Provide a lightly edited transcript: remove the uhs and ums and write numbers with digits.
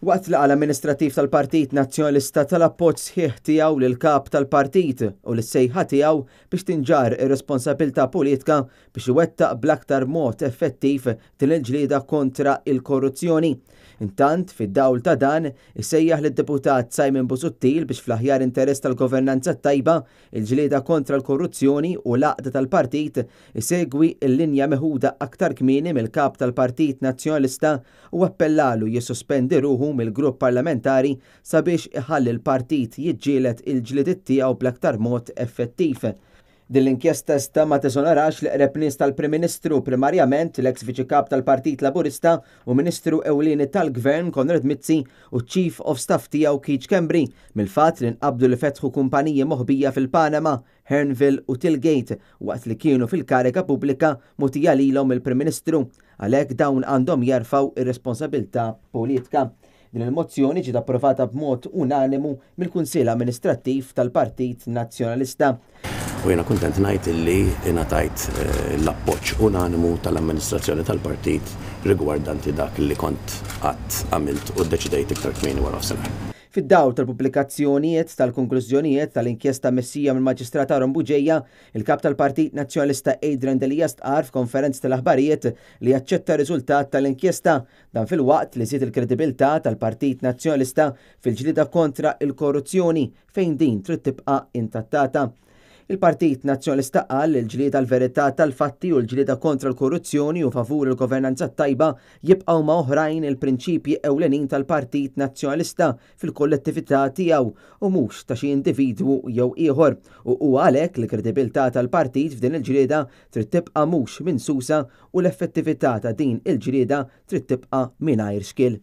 Waqt l-qal amministrattiv tal-Partit Nazzjonalista tal-appoġġ sħiħ tiegħu lill-kap tal-partit u l-sejħa tiegħu biex tinġar ir-responsabbiltà politika biex iwettaq bl-aktar mod effettiv din il-ġlieda kontra il-korruzzjoni. Intant, fid-dawl ta' dan, isejjaħ lid-deputat Simon Busuttil biex fl-aħjar interess tal-governanza tajba, il-ġlieda kontra l-korruzzjoni u l-għaqda tal-partit isegwi l-linja meħuda aktar kmieni mill-kap tal-Partit Nazzjonalista u appellalu jissospendi ruħu mill-grupp parlamentari sabiex iħalli l-partit jiġġielet il-ġlidiet tiegħu bl-aktar mod effettiv. Din l-inkjesta sta ma teżonarax l-qreb nies tal-Prim Ministru primarjament l-eks viċi-kap tal-Partit Laburista u Ministru Ewlieni tal-Gvern Konrad Mizzi u Chief of Staff tiegħu Keith Schembri mill-fatt li nqabdu li fetħu kumpaniji moħbija fil-Panama, Hernville u Tilgate waqt li kienu fil-kariga pubblika mogħtija lilhom il-Prim Ministru għalhekk dawn għandhom jerfgħu ir-responsabbiltà politika. Din il-mozzjoni ġiet approvata b'mod unanimu mill-Kunsill Amministrattiv tal-Partit Nazzjonalista. U jena kontent ngħid illi ingħatajt l-appoġġ unanimu tal-amministrazzjoni tal-partit rigwardanti dak li kont qatt għamilt u ddeċidejt iktar kmieni wara sena. Fid-dawl tal-pubblikazzjonijiet tal-konklużjonijiet tal-inkjesta messija mill-Maġistrat Aaron Buġejja, il-kap tal-Partit Nazzjonalista Adrian Delias qal f'konferenza tal-aħbarijiet li jaċċetta r-riżultat tal-inkjesta dan fil-waqt li żied il-kredibilità tal-Partit Nazzjonalista fil-ġlieda kontra il-korruzzjoni fejn din trid tibqa' intattata. Il-Partit Nazzjonalista qal li l-ġlieda l-verità tal-fatti u l-ġlieda kontra l-korruzzjoni u favur il-governanza tajba jibqgħu ma' oħrajn il-prinċipji ewlenin tal-Partit Nazzjonalista fil-kollettività tiegħu u mhux ta' xi individwu jew ieħor u għalhekk li kredibilità tal-partit f'din il-ġlieda trid tibqa' mhux minsusa u l-effettività ta' din il-ġlieda trid tibqa' mingħajr xkil.